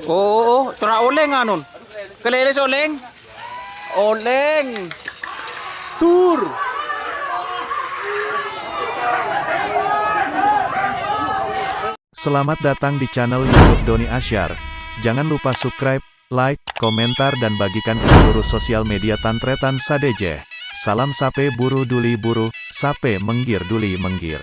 Oh, tura oleng anon. Keleles oleng. Oleng. Tur. Selamat datang di channel YouTube Doni Asyar. Jangan lupa subscribe, like, komentar dan bagikan ke seluruh sosial media Tantretan Sadeje. Salam sape buru duli buru, sape menggir duli menggir.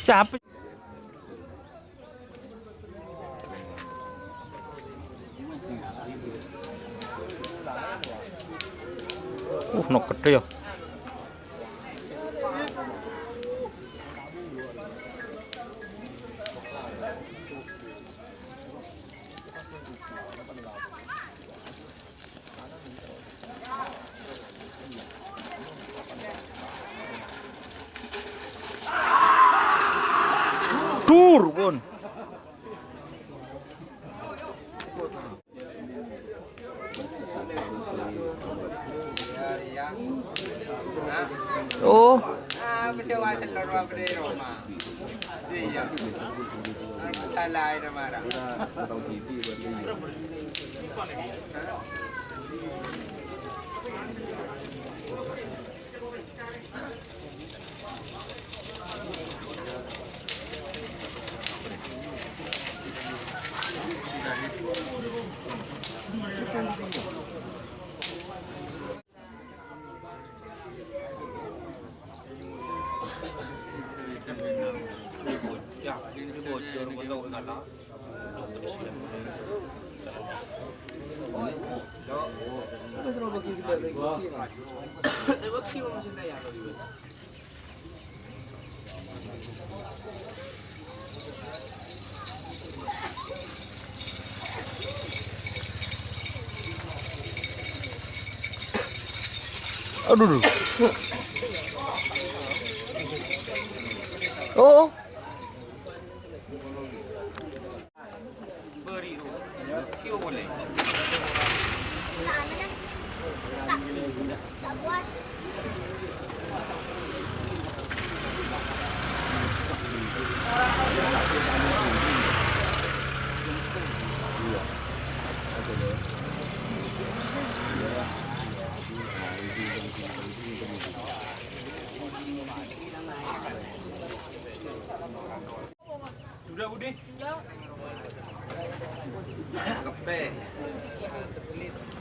Capek. Nok gede ya. Tur pun. Oh. Aduh. Oh. Udah Budi. Kepe.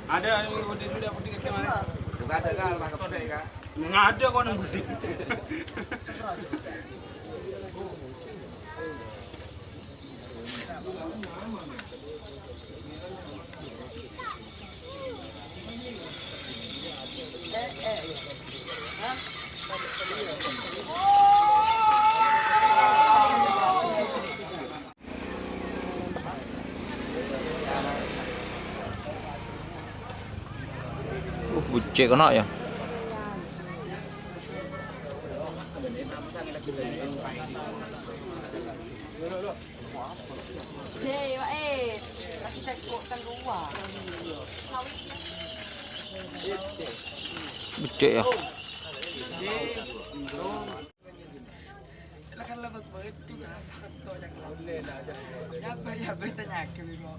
Ada yang Budi sudah Budi kepe mana? Bukan ada kan, Pak kepe kan. Nggak ada kok nang Budi. Bucek kena ya. Bucek ya. Kan lebih baik tuh jangan tuh jangan ya betanya kilo.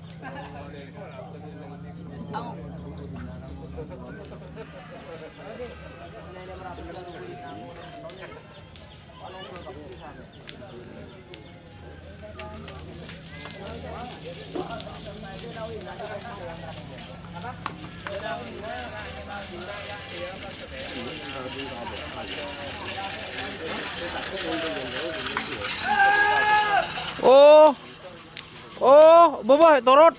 Oh. Oh. Oh, bawah turun.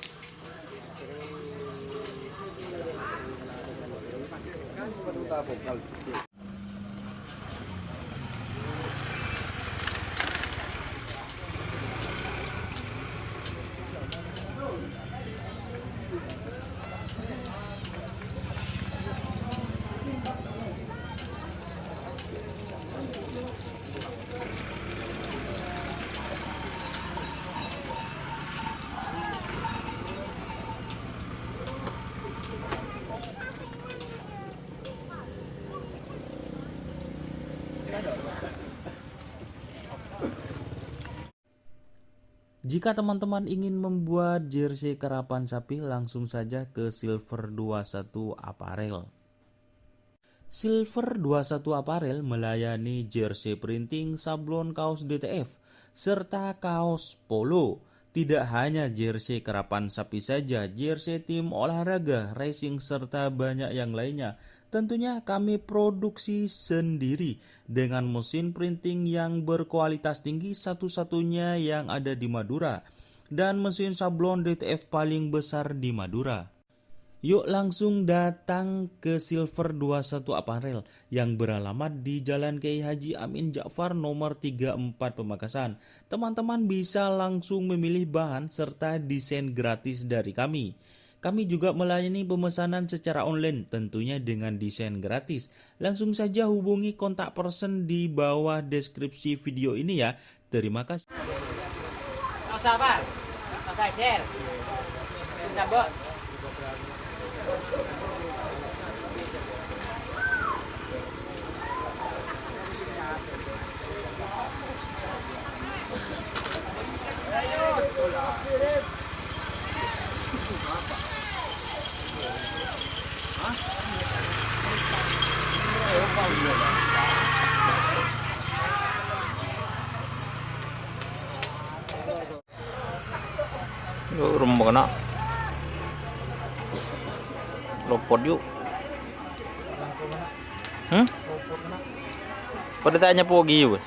Jika teman-teman ingin membuat jersey karapan sapi, langsung saja ke Silver 21 Apparel. Silver 21 Apparel melayani jersey printing, sablon kaos DTF, serta kaos polo. Tidak hanya jersey karapan sapi saja, jersey tim olahraga, racing, serta banyak yang lainnya. Tentunya kami produksi sendiri dengan mesin printing yang berkualitas tinggi, satu-satunya yang ada di Madura, dan mesin sablon DTF paling besar di Madura. Yuk langsung datang ke Silver 21 Apparel yang beralamat di Jalan Kiai Haji Amin Ja'far nomor 34 Pamekasan. Teman-teman bisa langsung memilih bahan serta desain gratis dari kami. Kami juga melayani pemesanan secara online, tentunya dengan desain gratis. Langsung saja hubungi kontak person di bawah deskripsi video ini ya. Terima kasih. Sabar. Pakai share. Cabut. Yuk, rumah kena. Lopot yuk. Pada tanya pogi yuk.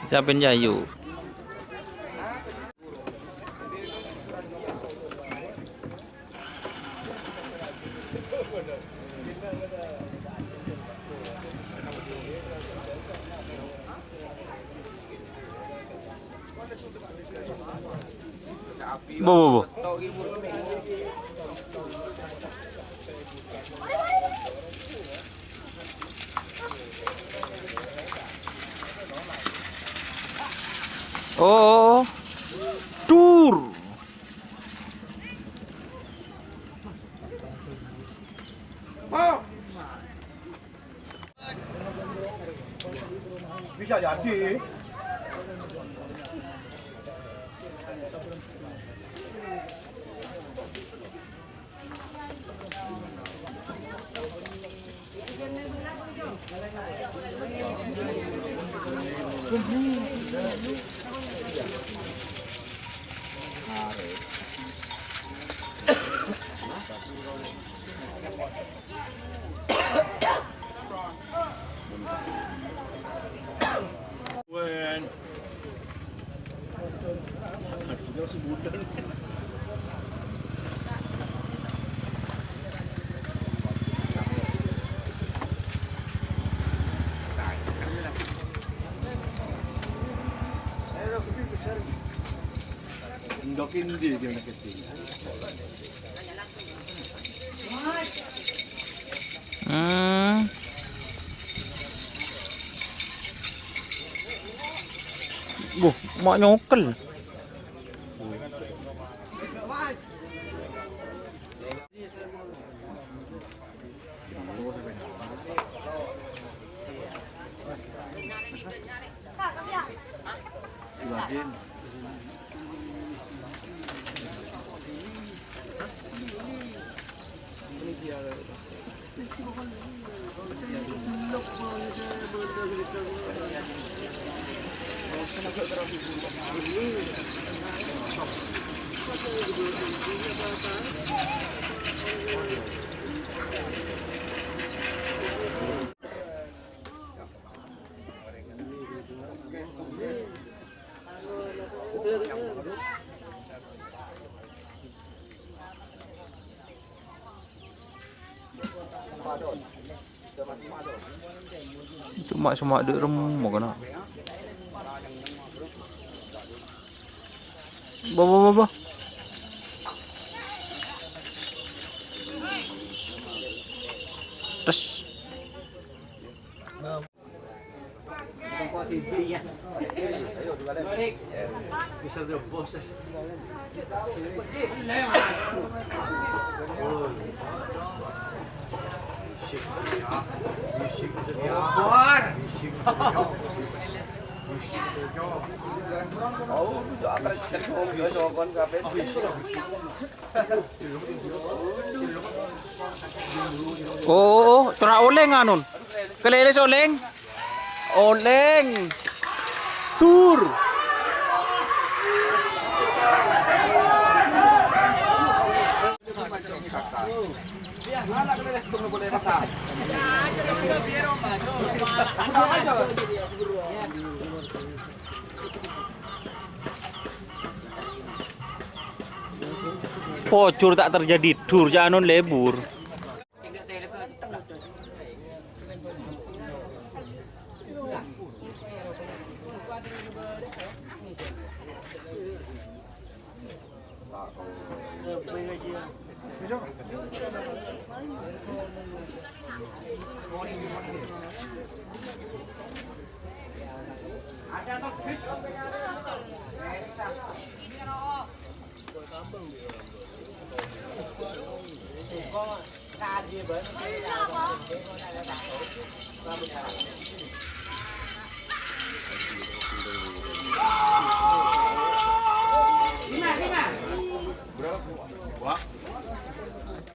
Siapa jayu? Bu. Oh, tur. Bisa jadi. Dokin dia nak kecil. Mak nyokel. Cuma cuma ada remuk kena. Bawa. Tes. Bisa dia bos. Oh, cura oleng anun. Keleles oleng. Oleng. Tur. Pocur tak terjadi dur janun lebur.